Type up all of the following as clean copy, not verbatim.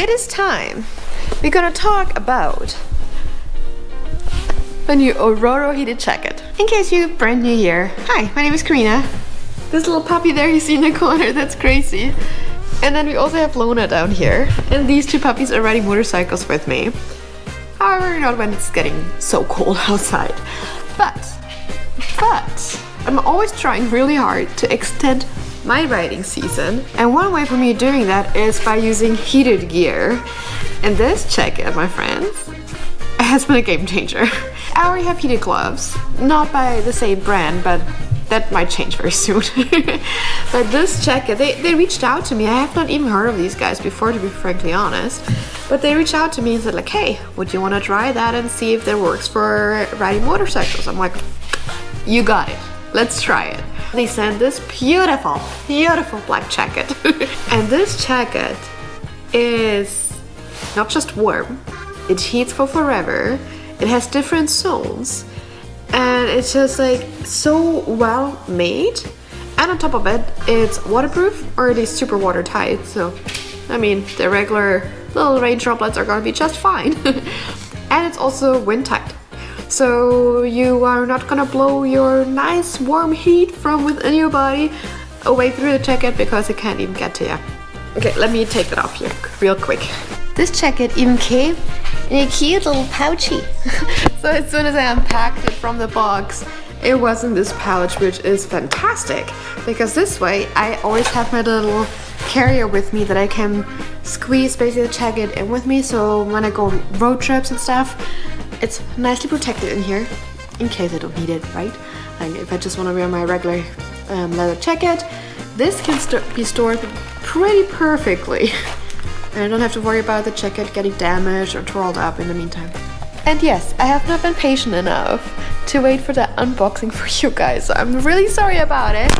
It is time. We're gonna talk about the new Ororo heated jacket. In case you're brand new here, hi, my name is Corinna. This little puppy there you see in the corner, that's crazy. And then we also have Lona down here. And these two puppies are riding motorcycles with me. However, not when it's getting so cold outside. But I'm always trying really hard to extend my riding season, and one way for me doing that is by using heated gear. And this jacket, my friends, has been a game changer. I already have heated gloves, not by the same brand, but that might change very soon. But this jacket, they reached out to me. I have not even heard of these guys before, to be frankly honest, but they reached out to me and said like, hey, would you want to try that and see if that works for riding motorcycles? I'm like, you got it, let's try it. They sent this beautiful black jacket. And this jacket is not just warm, it heats for forever, it has different zones, and it's just like so well made. And on top of it, it's waterproof, or it is super watertight, so I mean the regular little rain droplets are gonna be just fine. And it's also wind tight, so you are not gonna blow your nice warm heat from within your body away through the jacket, because it can't even get to you. Okay, let me take that off here real quick. This jacket even came in a cute little pouchy. So as soon as I unpacked it from the box, it was in this pouch, which is fantastic, because this way I always have my little carrier with me that I can squeeze basically the jacket in with me, so when I go on road trips and stuff, it's nicely protected in here, in case I don't need it, right? Like if I just want to wear my regular leather jacket, this can be stored pretty perfectly. And I don't have to worry about the jacket getting damaged or twirled up in the meantime. And yes, I have not been patient enough to wait for the unboxing for you guys, so I'm really sorry about it.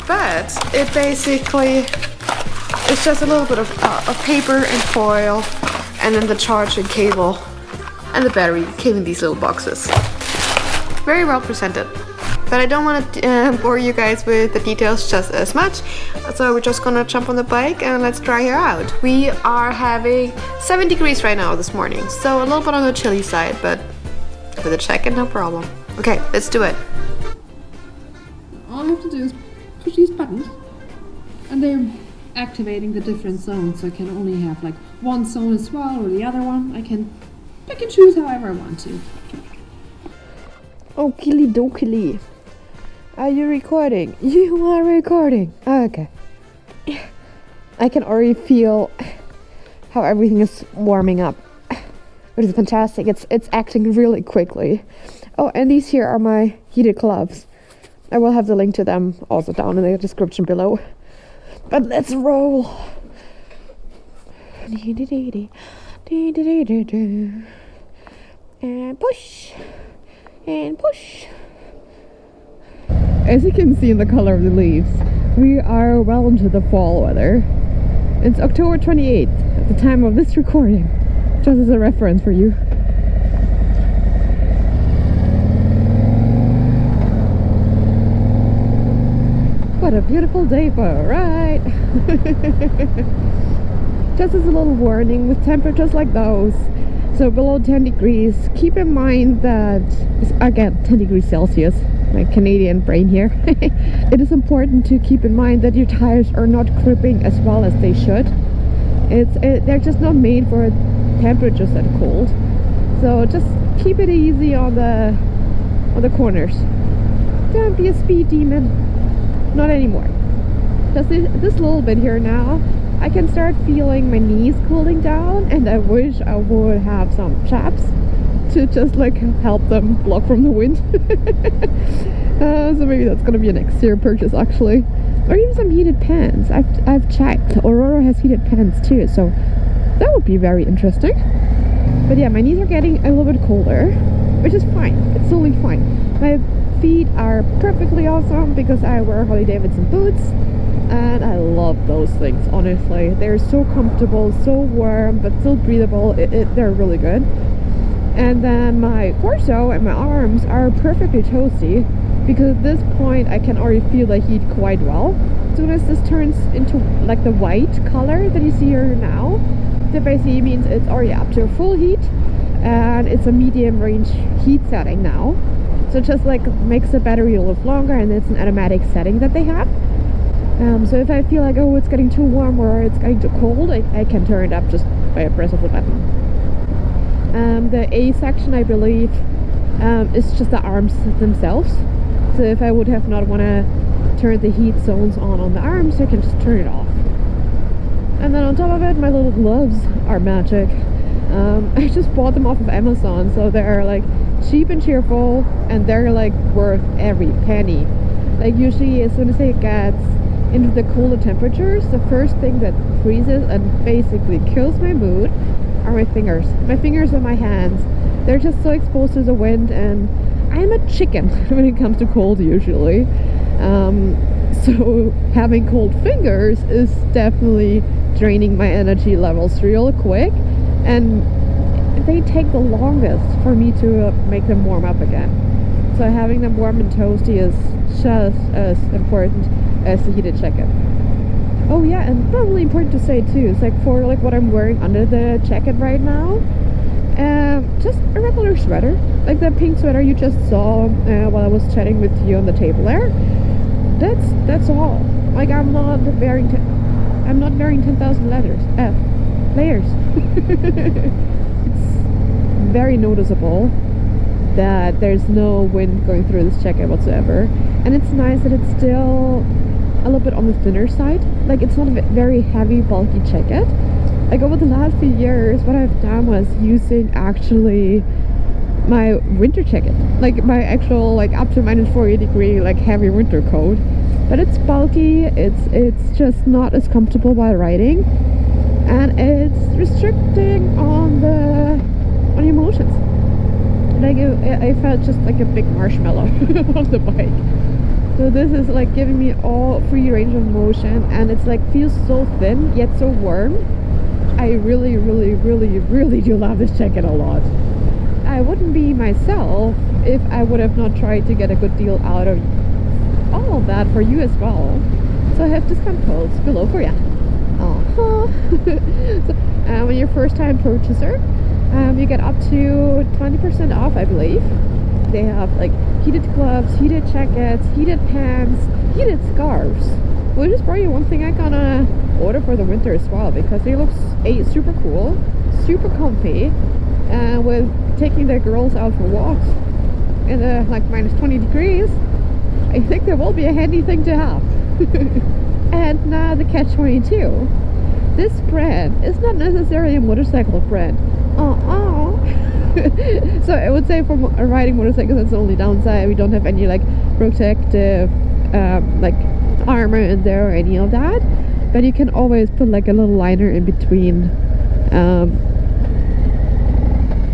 But it basically, it's just a little bit of paper and foil, and then the charging cable and the battery came in these little boxes. Very well presented. But I don't want to bore you guys with the details just as much, so we're just gonna jump on the bike and let's try her out. We are having 7 degrees right now this morning, so a little bit on the chilly side, but with a jacket, no problem. Okay, let's do it. All I have to do is push these buttons, and they're activating the different zones, so I can only have like one zone as well, or the other one. I can pick and choose however I want to. Okie dokie. Are you recording? You are recording. Okay. I can already feel how everything is warming up, which is fantastic. It's acting really quickly. Oh, and these here are my heated gloves. I will have the link to them also down in the description below. But let's roll. And push. And push. As you can see in the color of the leaves, we are well into the fall weather. It's October 28th at the time of this recording, just as a reference for you. What a beautiful day for a ride! Just as a little warning, with temperatures like those, so below 10 degrees, keep in mind that, again, 10 degrees Celsius, my Canadian brain here, it is important to keep in mind that your tires are not gripping as well as they should. They're just not made for temperatures that cold. So just keep it easy on the corners. Don't be a speed demon. Not anymore. Just this little bit here now, I can start feeling my knees cooling down, and I wish I would have some chaps to just like help them block from the wind. So maybe that's gonna be a next year purchase actually, or even some heated pants. I've checked. Ororo has heated pants too, so that would be very interesting. But yeah, my knees are getting a little bit colder, which is fine. It's totally fine. My feet are perfectly awesome because I wear Harley Davidson boots. And I love those things, honestly. They're so comfortable, so warm, but still breathable. They're really good. And then my torso and my arms are perfectly toasty, because at this point I can already feel the heat quite well. As soon as this turns into like the white color that you see here now, that basically means it's already up to full heat, and it's a medium range heat setting now. So it just like makes the battery live longer, and it's an automatic setting that they have. So if I feel like, oh, it's getting too warm or it's getting too cold, I can turn it up just by a press of the button. The A section, I believe, is just the arms themselves. So if I would have not want to turn the heat zones on the arms, I can just turn it off. And then on top of it, my little gloves are magic. I just bought them off of Amazon, so they're like cheap and cheerful, and they're like worth every penny. Like usually as soon as it gets into the colder temperatures, the first thing that freezes and basically kills my mood are my fingers. My fingers and my hands. They're just so exposed to the wind, and I'm a chicken when it comes to cold usually. So having cold fingers is definitely draining my energy levels real quick, and they take the longest for me to make them warm up again. So having them warm and toasty is just as important as the heated jacket. Oh yeah, and probably important to say too, it's like for like what I'm wearing under the jacket right now, just a regular sweater, like the pink sweater you just saw while I was chatting with you on the table there. That's all. Like I'm not wearing 10,000 layers. It's very noticeable that there's no wind going through this jacket whatsoever, and it's nice that it's still a little bit on the thinner side. Like it's not a very heavy bulky jacket. Like over the last few years, what I've done was using actually my winter jacket, like my actual like up to -40 like heavy winter coat, but it's bulky, it's just not as comfortable while riding, and it's restricting on your motions. Like I felt just like a big marshmallow on the bike. So this is like giving me all free range of motion, and it's like feels so thin yet so warm. I really do love this jacket a lot. I wouldn't be myself if I would have not tried to get a good deal out of all of that for you as well. So I have discount codes below for you. So, when you're a first time purchaser, you get up to 20% off, I believe. They have like heated gloves, heated jackets, heated pants, heated scarves, which is probably one thing I'm gonna order for the winter as well, because they look super cool, super comfy, and with taking the girls out for walks in like -20 degrees, I think that will be a handy thing to have. And now the catch-22. This brand is not necessarily a motorcycle brand. So I would say for riding motorcycles, that's the only downside. We don't have any like protective like armor in there or any of that, but you can always put like a little liner in between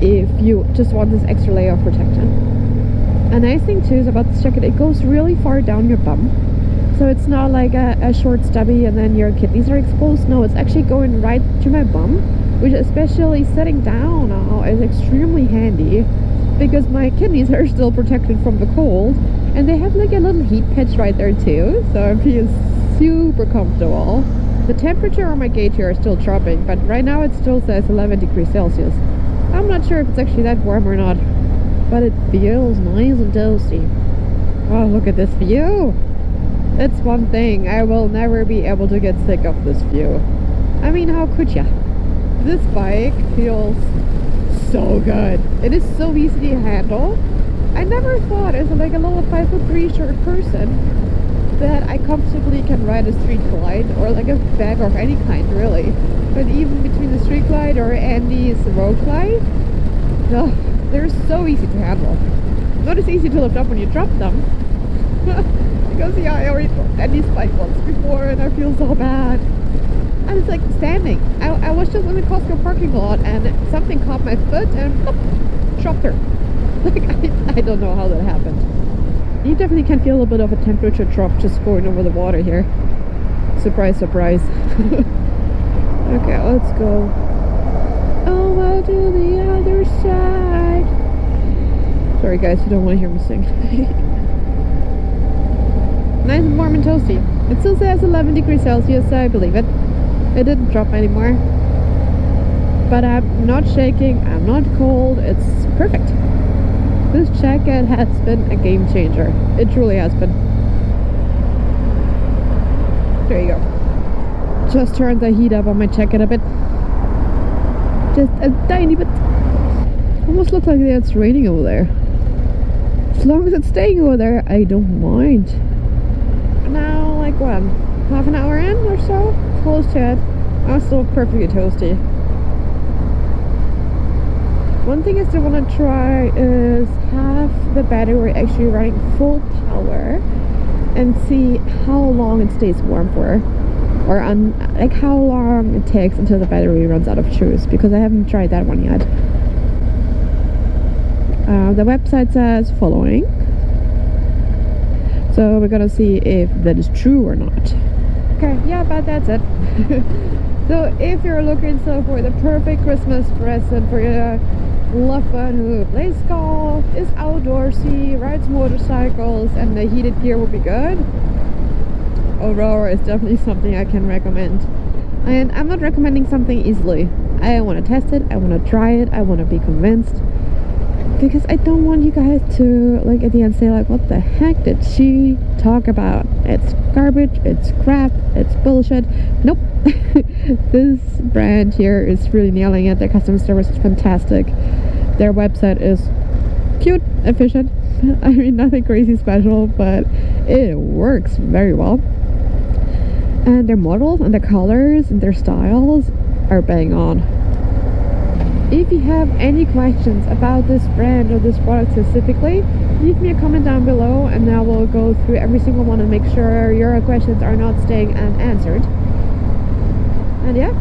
if you just want this extra layer of protection. A nice thing too is about this jacket, it goes really far down your bum, so it's not like a short stubby and then your kidneys are exposed. No, it's actually going right to my bum, which especially sitting down now is extremely handy, because my kidneys are still protected from the cold, and they have like a little heat patch right there too, so I feel super comfortable. The temperature on my gauge here is still dropping, but right now it still says 11 degrees Celsius. I'm not sure if it's actually that warm or not, but it feels nice and toasty. Oh, look at this view! That's one thing, I will never be able to get sick of this view. I mean, how could ya? This bike feels so good. It is so easy to handle. I never thought as like a little 5'3" short person that I comfortably can ride a street glide or like a bag of any kind, really. But even between the street glide or Andy's road glide, they're so easy to handle. Not as easy to lift up when you drop them. Because yeah, I already dropped Andy's bike once before and I feel so bad. And it's like standing. I was just in the Costco parking lot and something caught my foot and plop, dropped her. Like I don't know how that happened. You definitely can feel a bit of a temperature drop just going over the water here. Surprise, surprise. Okay, let's go. Over to the other side. Sorry guys, you don't want to hear me sing. Nice and warm and toasty. It still says 11 degrees Celsius, so I believe it. It didn't drop anymore. but I'm not shaking, I'm not cold, it's perfect. This jacket has been a game changer. It truly has been. There you go. Just turned the heat up on my jacket a bit. Just a tiny bit. Almost looks like it's raining over there. As long as it's staying over there, I don't mind. Now, like what? Half an hour in or so? Close to it. I'm still perfectly toasty. One thing I still want to try is have the battery actually running full power and see how long it stays warm for, or like how long it takes until the battery runs out of juice, because I haven't tried that one yet. The website says following, so we're gonna see if that is true or not. Okay, yeah, but that's it. So if you're looking for the perfect Christmas present for your loved one who plays golf, is outdoorsy, rides motorcycles, and the heated gear will be good, Ororo is definitely something I can recommend. And I'm not recommending something easily. I want to test it, I want to try it, I want to be convinced, because I don't want you guys to like at the end say like, what the heck did she talk about? It's garbage, it's crap, it's bullshit. Nope. This brand here is really nailing it. Their customer service is fantastic. Their website is cute, efficient. I mean, nothing crazy special, but it works very well. And their models and their colors and their styles are bang on. If you have any questions about this brand or this product specifically, leave me a comment down below and I will go through every single one and make sure your questions are not staying unanswered. And yeah,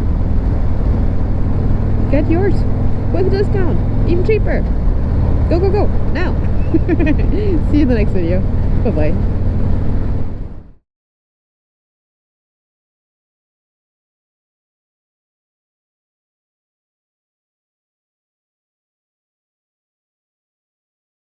get yours with a discount, even cheaper. Go, go, go, now. See you in the next video. Bye-bye.